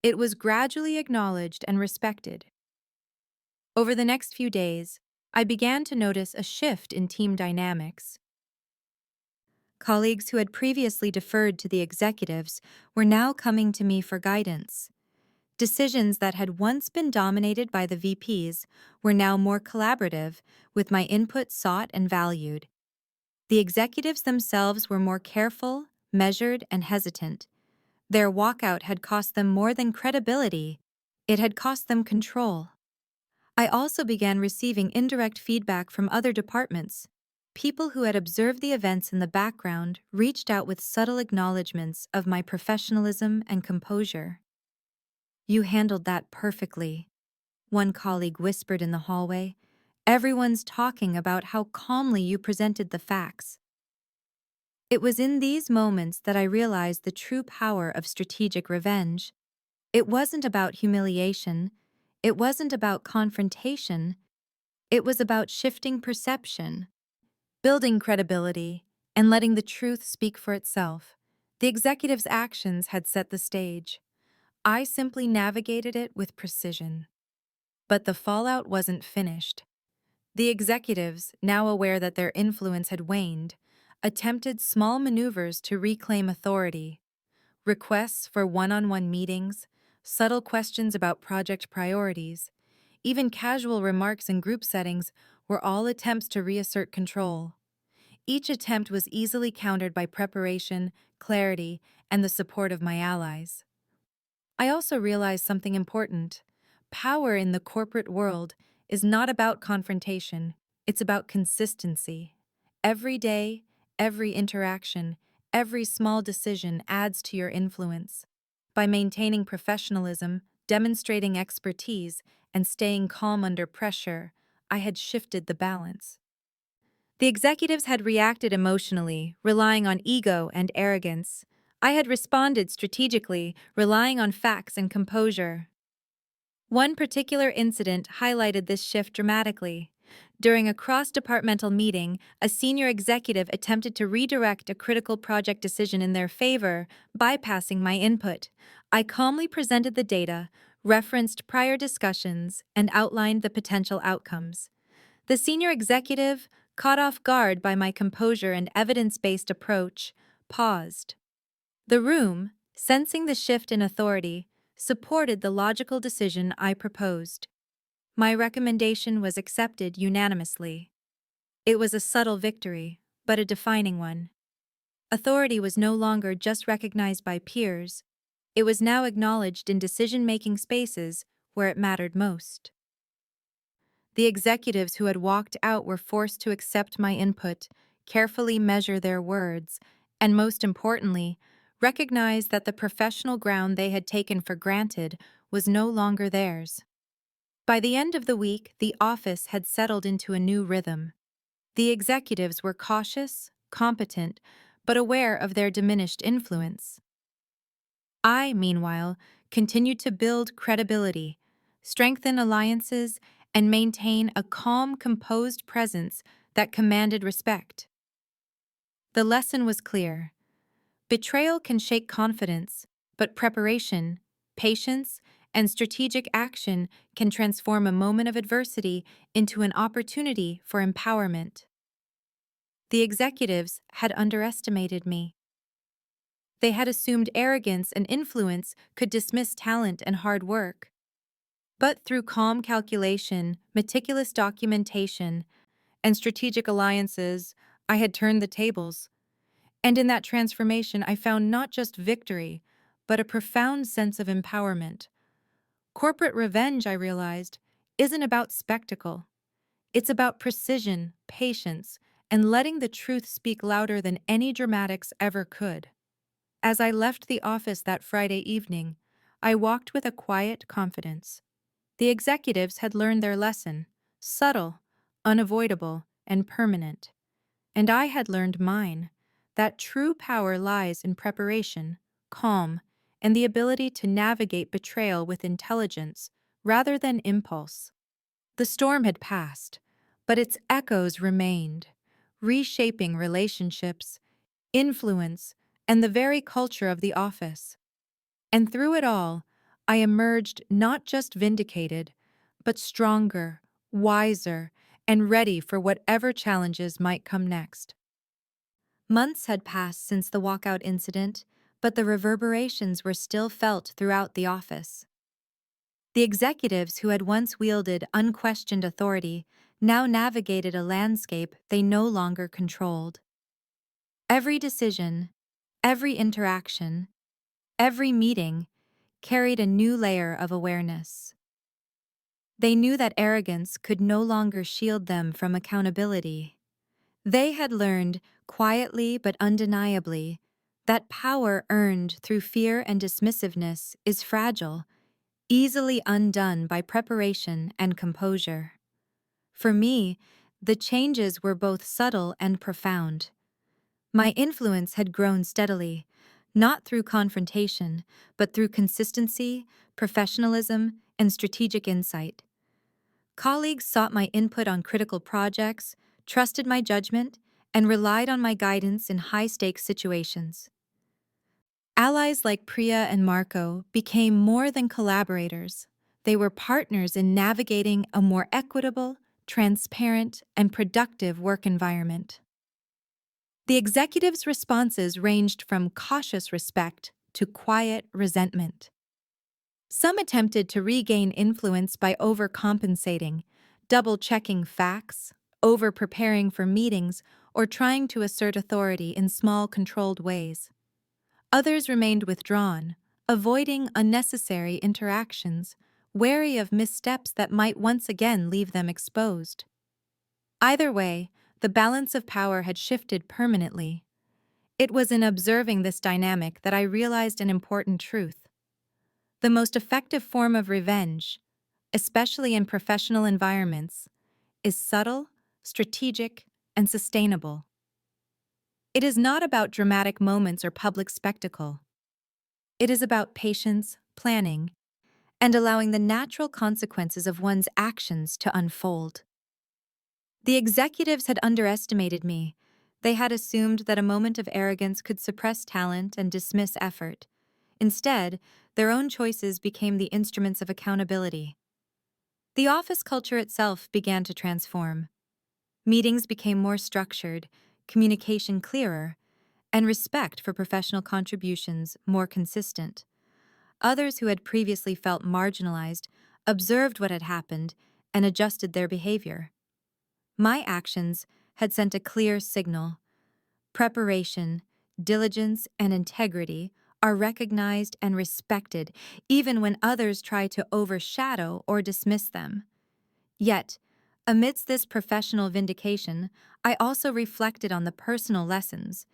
It was gradually acknowledged and respected. Over the next few days, I began to notice a shift in team dynamics. Colleagues who had previously deferred to the executives were now coming to me for guidance. Decisions that had once been dominated by the VPs were now more collaborative, with my input sought and valued. The executives themselves were more careful, measured, and hesitant. Their walkout had cost them more than credibility, it had cost them control. I also began receiving indirect feedback from other departments. People who had observed the events in the background reached out with subtle acknowledgments of my professionalism and composure. "You handled that perfectly," one colleague whispered in the hallway. "Everyone's talking about how calmly you presented the facts." It was in these moments that I realized the true power of strategic revenge. It wasn't about humiliation. It wasn't about confrontation. It was about shifting perception, building credibility, and letting the truth speak for itself. The executive's actions had set the stage. I simply navigated it with precision. But the fallout wasn't finished. The executives, now aware that their influence had waned, attempted small maneuvers to reclaim authority. Requests for one-on-one meetings, subtle questions about project priorities, even casual remarks in group settings were all attempts to reassert control. Each attempt was easily countered by preparation, clarity, and the support of my allies. I also realized something important. Power in the corporate world is not about confrontation, it's about consistency. Every day, every interaction, every small decision adds to your influence. By maintaining professionalism, demonstrating expertise, and staying calm under pressure, I had shifted the balance. The executives had reacted emotionally, relying on ego and arrogance. I had responded strategically, relying on facts and composure. One particular incident highlighted this shift dramatically. During a cross-departmental meeting, a senior executive attempted to redirect a critical project decision in their favor, bypassing my input. I calmly presented the data, referenced prior discussions, and outlined the potential outcomes. The senior executive, caught off guard by my composure and evidence-based approach, paused. The room, sensing the shift in authority, supported the logical decision I proposed. My recommendation was accepted unanimously. It was a subtle victory, but a defining one. Authority was no longer just recognized by peers, it was now acknowledged in decision-making spaces where it mattered most. The executives who had walked out were forced to accept my input, carefully measure their words, and most importantly, recognize that the professional ground they had taken for granted was no longer theirs. By the end of the week, the office had settled into a new rhythm. The executives were cautious, competent, but aware of their diminished influence. I, meanwhile, continued to build credibility, strengthen alliances, and maintain a calm, composed presence that commanded respect. The lesson was clear. Betrayal can shake confidence, but preparation, patience, and strategic action can transform a moment of adversity into an opportunity for empowerment. The executives had underestimated me. They had assumed arrogance and influence could dismiss talent and hard work. But through calm calculation, meticulous documentation, and strategic alliances, I had turned the tables. And in that transformation, I found not just victory, but a profound sense of empowerment. Corporate revenge, I realized, isn't about spectacle. It's about precision, patience, and letting the truth speak louder than any dramatics ever could. As I left the office that Friday evening, I walked with a quiet confidence. The executives had learned their lesson, subtle, unavoidable, and permanent. And I had learned mine, that true power lies in preparation, calm, and the ability to navigate betrayal with intelligence rather than impulse. The storm had passed, but its echoes remained, reshaping relationships, influence, and the very culture of the office. And through it all, I emerged not just vindicated, but stronger, wiser, and ready for whatever challenges might come next. Months had passed since the walkout incident, but the reverberations were still felt throughout the office. The executives who had once wielded unquestioned authority now navigated a landscape they no longer controlled. Every decision, every interaction, every meeting carried a new layer of awareness. They knew that arrogance could no longer shield them from accountability. They had learned, quietly but undeniably, that power earned through fear and dismissiveness is fragile, easily undone by preparation and composure. For me, the changes were both subtle and profound. My influence had grown steadily, not through confrontation, but through consistency, professionalism, and strategic insight. Colleagues sought my input on critical projects, trusted my judgment, and relied on my guidance in high-stakes situations. Allies like Priya and Marco became more than collaborators. They were partners in navigating a more equitable, transparent, and productive work environment. The executives' responses ranged from cautious respect to quiet resentment. Some attempted to regain influence by overcompensating, double-checking facts, over-preparing for meetings, or trying to assert authority in small, controlled ways. Others remained withdrawn, avoiding unnecessary interactions, wary of missteps that might once again leave them exposed. Either way, the balance of power had shifted permanently. It was in observing this dynamic that I realized an important truth. The most effective form of revenge, especially in professional environments, is subtle, strategic, and sustainable. It is not about dramatic moments or public spectacle. It is about patience, planning, and allowing the natural consequences of one's actions to unfold. The executives had underestimated me. They had assumed that a moment of arrogance could suppress talent and dismiss effort. Instead, their own choices became the instruments of accountability. The office culture itself began to transform. Meetings became more structured, communication clearer, and respect for professional contributions more consistent. Others who had previously felt marginalized observed what had happened and adjusted their behavior. My actions had sent a clear signal. Preparation, diligence, and integrity are recognized and respected even when others try to overshadow or dismiss them. Yet, amidst this professional vindication, I also reflected on the personal lessons.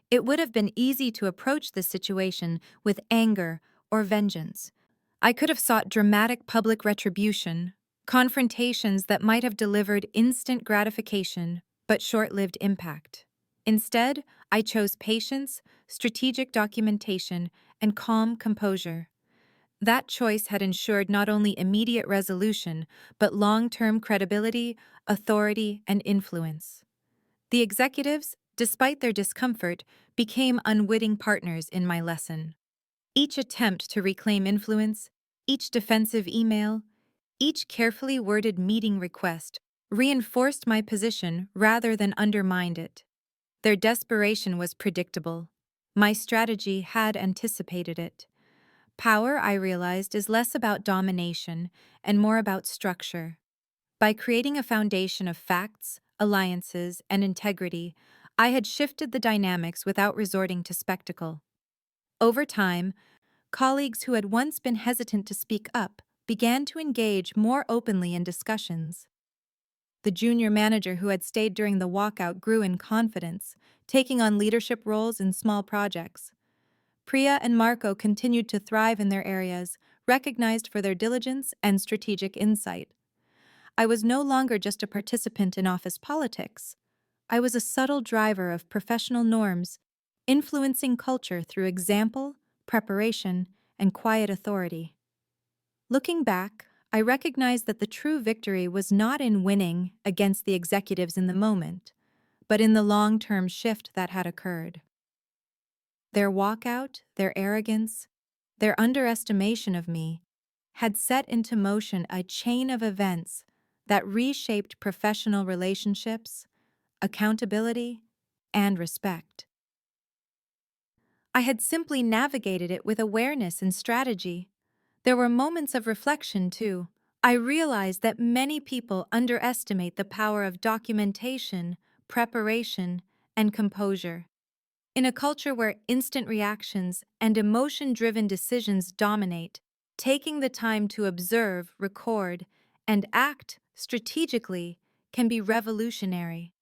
It would have been easy to approach this situation with anger or vengeance. I could have sought dramatic public retribution, confrontations that might have delivered instant gratification but short-lived impact. Instead, I chose patience, strategic documentation, and calm composure. That choice had ensured not only immediate resolution, but long-term credibility, authority, and influence. The executives, despite their discomfort, became unwitting partners in my lesson. Each attempt to reclaim influence, each defensive email, each carefully worded meeting request reinforced my position rather than undermined it. Their desperation was predictable. My strategy had anticipated it. Power, I realized, is less about domination and more about structure. By creating a foundation of facts, alliances, and integrity, I had shifted the dynamics without resorting to spectacle. Over time, colleagues who had once been hesitant to speak up began to engage more openly in discussions. The junior manager who had stayed during the walkout grew in confidence, taking on leadership roles in small projects. Priya and Marco continued to thrive in their areas, recognized for their diligence and strategic insight. I was no longer just a participant in office politics. I was a subtle driver of professional norms, influencing culture through example, preparation, and quiet authority. Looking back, I recognize that the true victory was not in winning against the executives in the moment, but in the long-term shift that had occurred. Their walkout, their arrogance, their underestimation of me had set into motion a chain of events that reshaped professional relationships, accountability, and respect. I had simply navigated it with awareness and strategy. There were moments of reflection, too. I realized that many people underestimate the power of documentation, preparation, and composure. In a culture where instant reactions and emotion-driven decisions dominate, taking the time to observe, record, and act strategically can be revolutionary.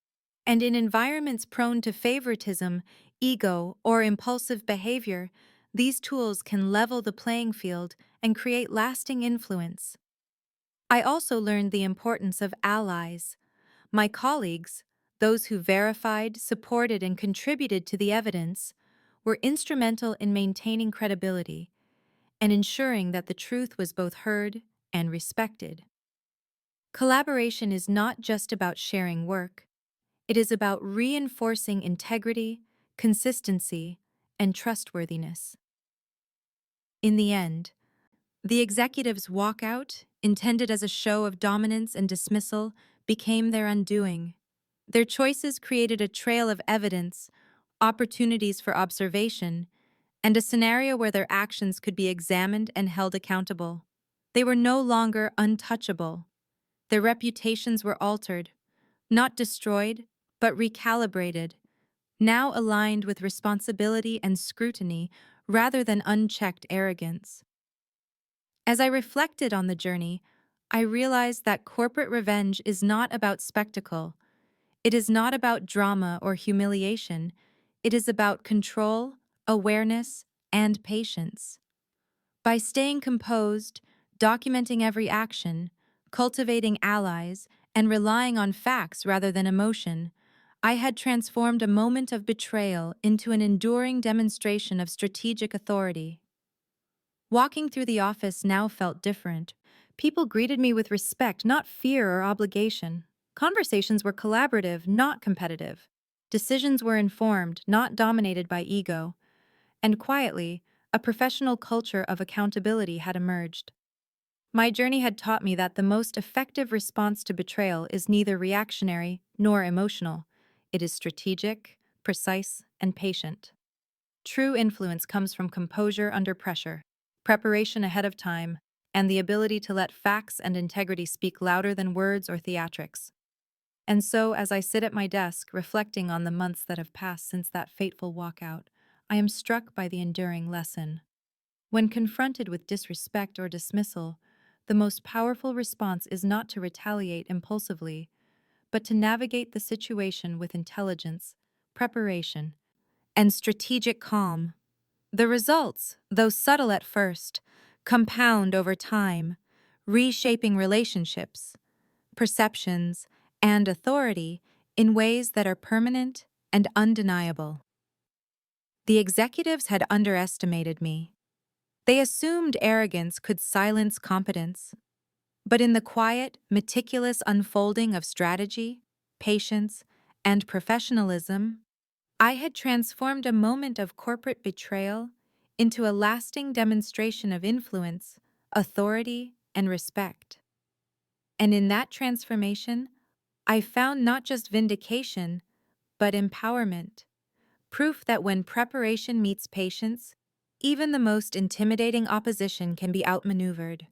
And in environments prone to favoritism, ego, or impulsive behavior, these tools can level the playing field and create lasting influence. I also learned the importance of allies. My colleagues, those who verified, supported, and contributed to the evidence, were instrumental in maintaining credibility and ensuring that the truth was both heard and respected. Collaboration is not just about sharing work, it is about reinforcing integrity, consistency, and trustworthiness. In the end, the executives' walkout, intended as a show of dominance and dismissal, became their undoing. Their choices created a trail of evidence, opportunities for observation, and a scenario where their actions could be examined and held accountable. They were no longer untouchable. Their reputations were altered, not destroyed, but recalibrated, now aligned with responsibility and scrutiny rather than unchecked arrogance. As I reflected on the journey, I realized that corporate revenge is not about spectacle. It is not about drama or humiliation. It is about control, awareness, and patience. By staying composed, documenting every action, cultivating allies, and relying on facts rather than emotion, I had transformed a moment of betrayal into an enduring demonstration of strategic authority. Walking through the office now felt different. People greeted me with respect, not fear or obligation. Conversations were collaborative, not competitive. Decisions were informed, not dominated by ego. And quietly, a professional culture of accountability had emerged. My journey had taught me that the most effective response to betrayal is neither reactionary nor emotional. It is strategic, precise, and patient. True influence comes from composure under pressure, preparation ahead of time, and the ability to let facts and integrity speak louder than words or theatrics. And so, as I sit at my desk, reflecting on the months that have passed since that fateful walkout, I am struck by the enduring lesson. When confronted with disrespect or dismissal, the most powerful response is not to retaliate impulsively, but to navigate the situation with intelligence, preparation, and strategic calm. The results, though subtle at first, compound over time, reshaping relationships, perceptions, and authority in ways that are permanent and undeniable. The executives had underestimated me. They assumed arrogance could silence competence, but in the quiet, meticulous unfolding of strategy, patience, and professionalism, I had transformed a moment of corporate betrayal into a lasting demonstration of influence, authority, and respect. And in that transformation, I found not just vindication, but empowerment, proof that when preparation meets patience, even the most intimidating opposition can be outmaneuvered.